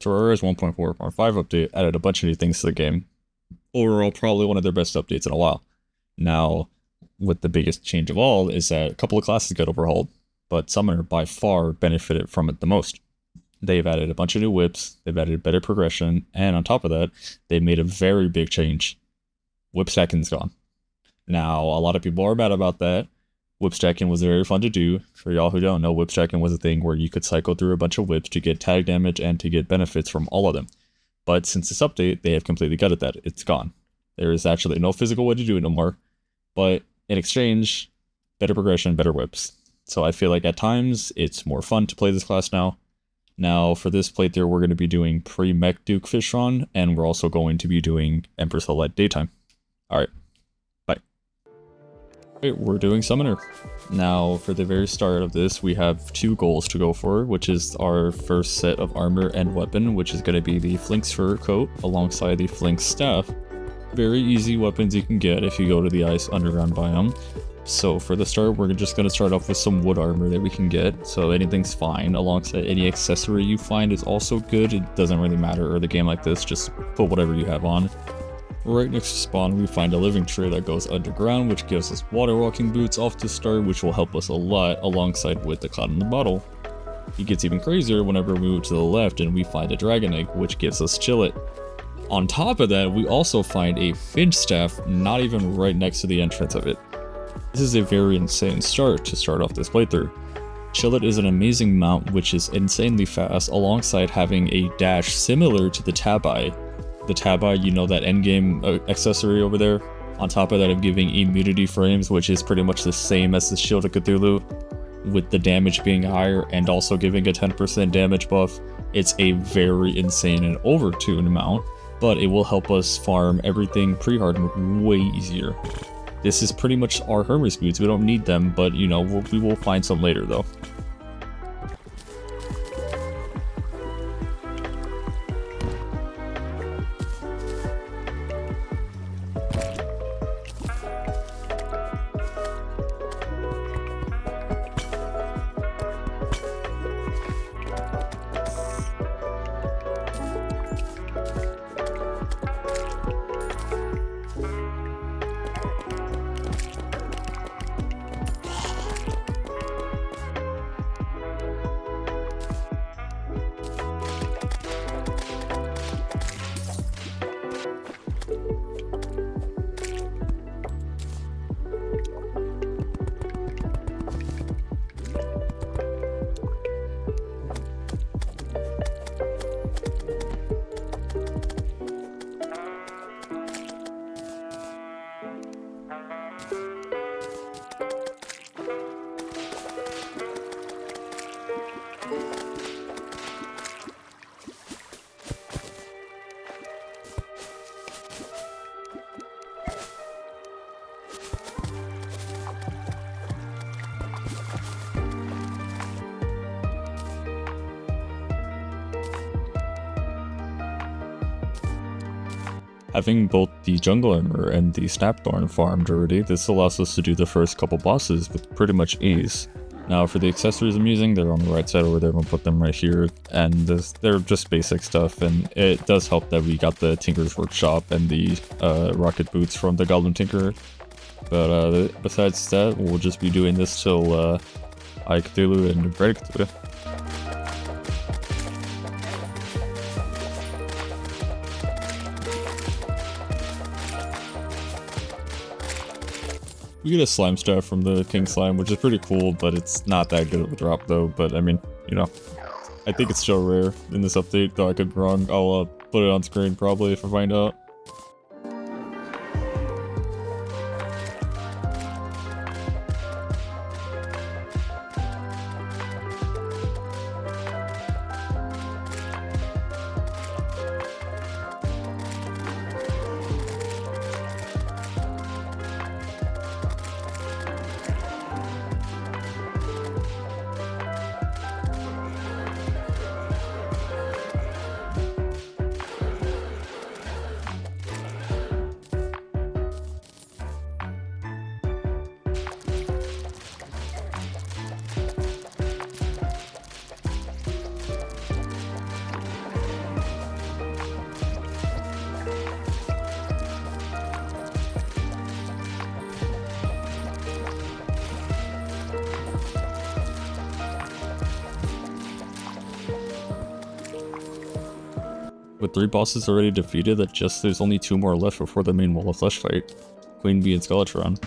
Terraria's 1.4.5 update added a bunch of new things to the game. Overall, probably one of their best updates in a while. Now, with the biggest change of all is that a couple of classes got overhauled, but Summoner by far benefited from it the most. They've added a bunch of new whips, they've added better progression, and on top of that, they made a very big change. Whip stacking's gone. Now, a lot of people are mad about that. Whip stacking was very fun to do. For y'all who don't know, whip stacking was a thing where you could cycle through a bunch of whips to get tag damage and to get benefits from all of them. But since this update, they have completely gutted that. It's gone. There is actually no physical way to do it no more. But in exchange, better progression, better whips. So I feel like at times, it's more fun to play this class now. Now, for this playthrough, we're going to be doing pre-Mech Duke Fishron, and we're also going to be doing Empress Light Daytime. Alright, bye. Alright, we're doing Summoner. Now, for the very start of this, we have two goals to go for, which is our first set of armor and weapon, which is going to be the Flink's Fur Coat alongside the Flink's Staff. Very easy weapons you can get if you go to the Ice Underground biome. So for the start, we're just going to start off with some wood armor that we can get, so anything's fine. Alongside any accessory you find is also good. It doesn't really matter early game like this, just put whatever you have on. Right next to spawn, we find a living tree that goes underground, which gives us water walking boots off the start, which will help us a lot alongside with the cod in the bottle. It gets even crazier whenever we move to the left and we find a dragon egg, which gives us chillet. On top of that, we also find a finch staff not even right next to the entrance of it. This is a very insane start to start off this playthrough. Chillet is an amazing mount which is insanely fast alongside having a dash similar to the Tabi. The Tabi, you know, that endgame accessory over there. On top of that, I'm giving immunity frames, which is pretty much the same as the Shield of Cthulhu, with the damage being higher and also giving a 10% damage buff. It's a very insane and overtuned mount, but it will help us farm everything pre-hard mode way easier. This is pretty much our Hermes boots. We don't need them, but you know, we will find some later though. Having both the jungle armor and the snapthorn farmed already, this allows us to do the first couple bosses with pretty much ease. Now for the accessories I'm using, they're on the right side over there, I'm gonna put them right here, and they're just basic stuff, and it does help that we got the Tinker's Workshop and the rocket boots from the Goblin Tinker. But besides that, we'll just be doing this till I Cthulhu and Red Cthulhu. We get a slime staff from the King Slime, which is pretty cool, but it's not that good of a drop though. But I mean, you know, I think it's still rare in this update, though I could be wrong. I'll put it on screen probably if I find out. With 3 bosses already defeated, there's only 2 more left before the main Wall of Flesh fight. Queen Bee and Skeletron.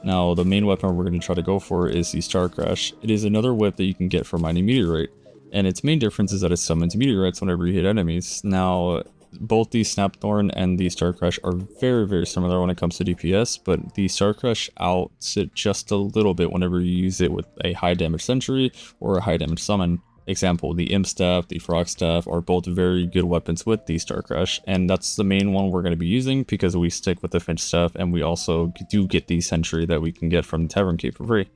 Now, the main weapon we're going to try to go for is the Star Crash. It is another whip that you can get from mining Meteorite, and its main difference is that it summons meteorites whenever you hit enemies. Now, both the Snapthorn and the Star Crash are very, very similar when it comes to DPS, but the Star Crash outs it just a little bit whenever you use it with a high damage sentry or a high damage summon. Example, the Imp Staff, the Frog Staff are both very good weapons with the Star Crash, and that's the main one we're going to be using because we stick with the Finch Staff, and we also do get the sentry that we can get from the Tavern Key for free.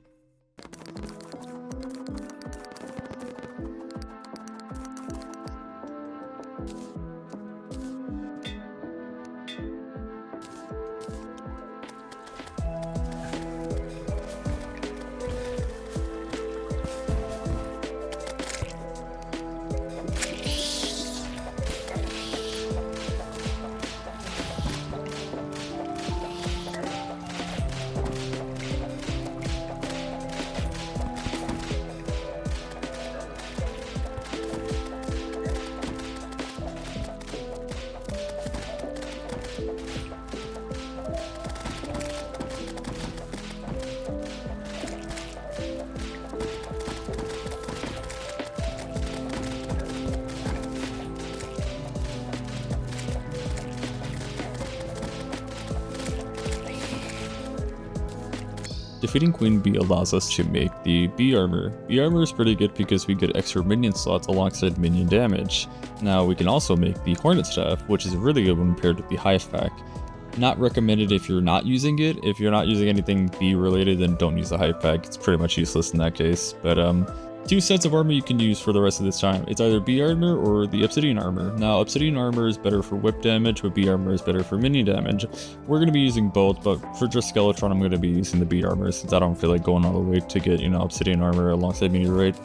Defeating Queen Bee allows us to make the Bee Armor. Bee Armor is pretty good because we get extra minion slots alongside minion damage. Now we can also make the Hornet Staff, which is really good when paired with the Hive Pack. Not recommended if you're not using it. If you're not using anything bee related, then don't use the Hive Pack. It's pretty much useless in that case. But 2 sets of armor you can use for the rest of this time. It's either Bee Armor or the Obsidian Armor. Now, Obsidian Armor is better for whip damage, but Bee Armor is better for minion damage. We're going to be using both, but for just Skeletron, I'm going to be using the Bee Armor since I don't feel like going all the way to get, Obsidian Armor alongside Meteorite.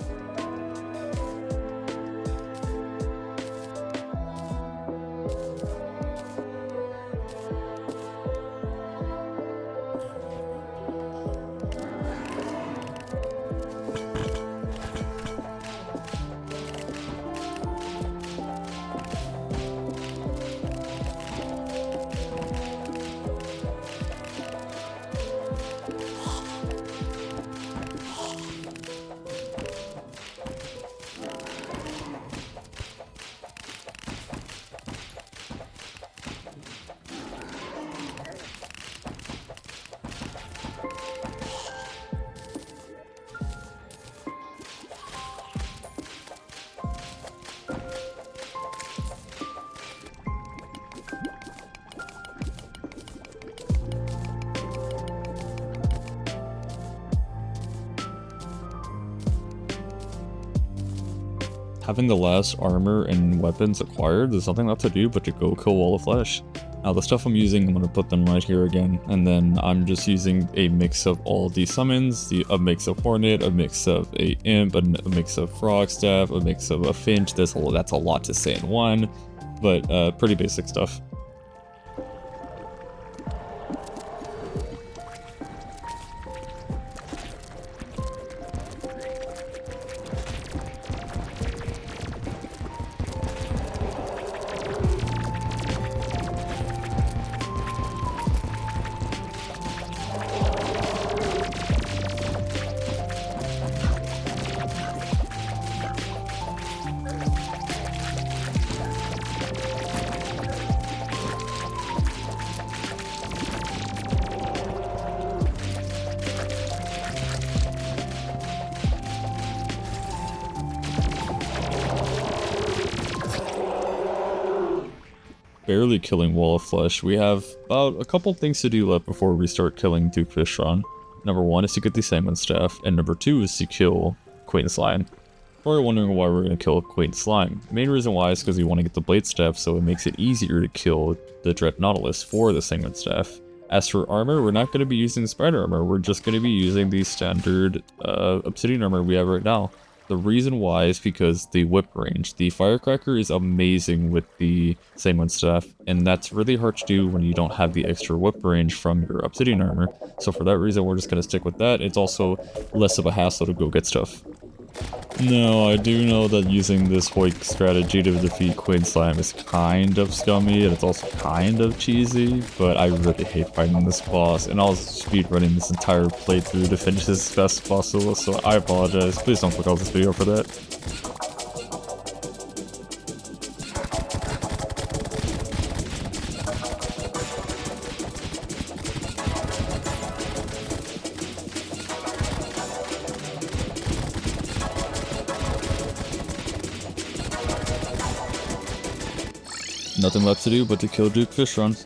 Having the last armor and weapons acquired, there's nothing left to do but to go kill Wall of Flesh. Now the stuff I'm using, I'm going to put them right here again, and then I'm just using a mix of all these summons, a mix of Hornet, a mix of a Imp, a mix of Frog Staff, a mix of a Finch. That's a lot to say in one, but pretty basic stuff. Barely killing Wall of Flesh. We have about a couple things to do left before we start killing Duke Fishron. Number 1 is to get the Salmon Staff, and number 2 is to kill Queen Slime. Probably wondering why we're going to kill Queen Slime. The main reason why is because we want to get the Blade Staff, so it makes it easier to kill the Dread Nautilus for the Salmon Staff. As for armor, we're not going to be using Spider Armor, we're just going to be using the standard Obsidian Armor we have right now. The reason why is because the whip range. The Firecracker is amazing with the Salmon Staff, and that's really hard to do when you don't have the extra whip range from your Obsidian Armor. So for that reason, we're just going to stick with that. It's also less of a hassle to go get stuff. No, I do know that using this Hoik strategy to defeat Queen Slime is kind of scummy and it's also kind of cheesy, but I really hate fighting this boss and I was speedrunning this entire playthrough to finish this as fast as possible, so I apologize. Please don't click off this video for that. Nothing left to do but to kill Duke Fishron.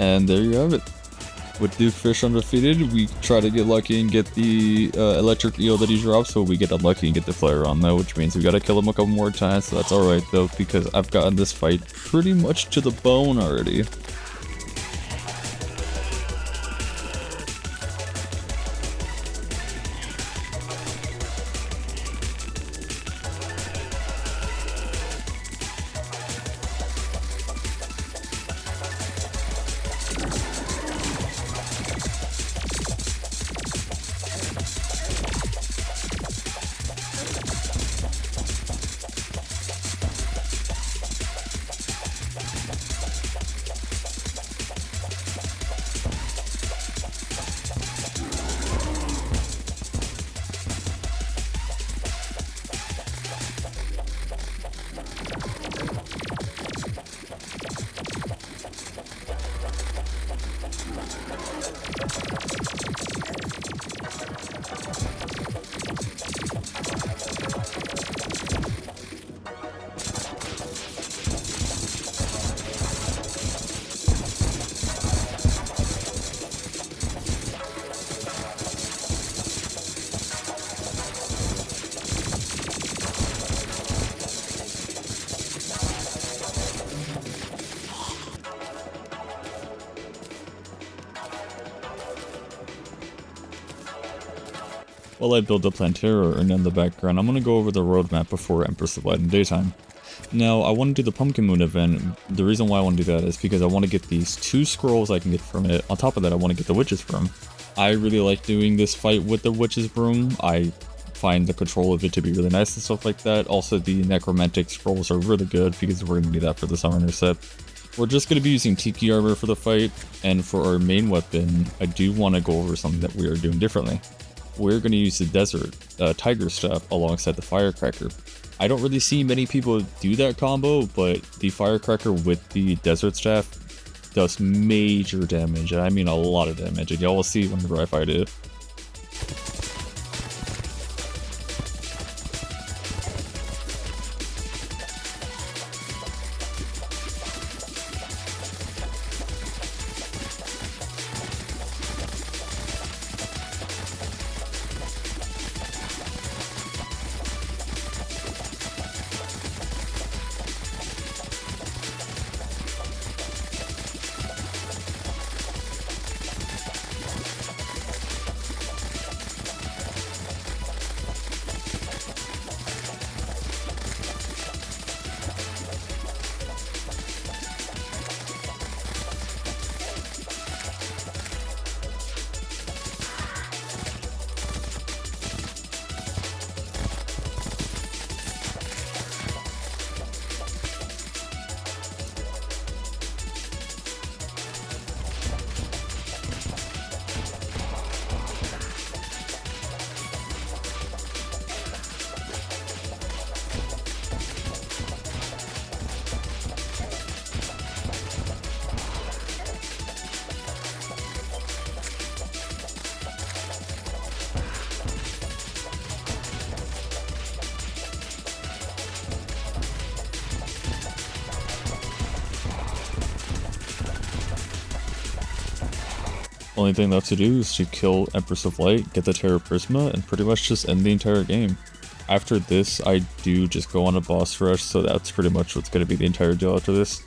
And there you have it. With Duke Fish undefeated, we try to get lucky and get the electric eel that he drops, so we get unlucky and get the flare on though, which means we gotta kill him a couple more times, so that's alright though, because I've gotten this fight pretty much to the bone already. While I build the Plantera and in the background, I'm going to go over the roadmap before Empress of Light and Daytime. Now, I want to do the Pumpkin Moon event. The reason why I want to do that is because I want to get these 2 scrolls I can get from it. On top of that, I want to get the Witch's Broom. I really like doing this fight with the Witch's Broom. I find the control of it to be really nice and stuff like that. Also, the Necromantic scrolls are really good because we're going to need that for the Summoner set. We're just going to be using Tiki Armor for the fight, and for our main weapon, I do want to go over something that we are doing differently. We're going to use the Desert Tiger Staff alongside the Firecracker. I don't really see many people do that combo, but the Firecracker with the Desert Staff does major damage, and I mean a lot of damage, and y'all will see whenever I fight it. Only thing left to do is to kill Empress of Light, get the Terra Prisma, and pretty much just end the entire game. After this, I do just go on a boss rush, so that's pretty much what's going to be the entire deal after this.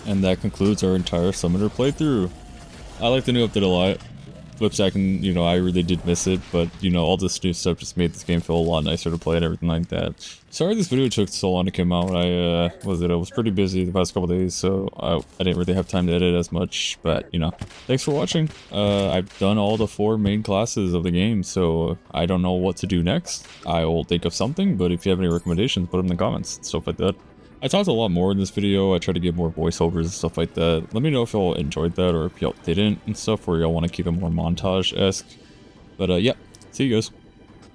And that concludes our entire Summoner playthrough. I like the new update a lot. Flip second, I really did miss it, but all this new stuff just made this game feel a lot nicer to play and everything like that. Sorry this video took so long to come out. I was pretty busy the past couple days, so I didn't really have time to edit as much, but thanks for watching. I've done all the 4 main classes of the game, so I don't know what to do next. I will think of something, but if you have any recommendations, put them in the comments, stuff like that. I talked a lot more in this video. I tried to give more voiceovers and stuff like that. Let me know if y'all enjoyed that or if y'all didn't and stuff, or y'all want to keep it more montage-esque. But yeah, see you guys.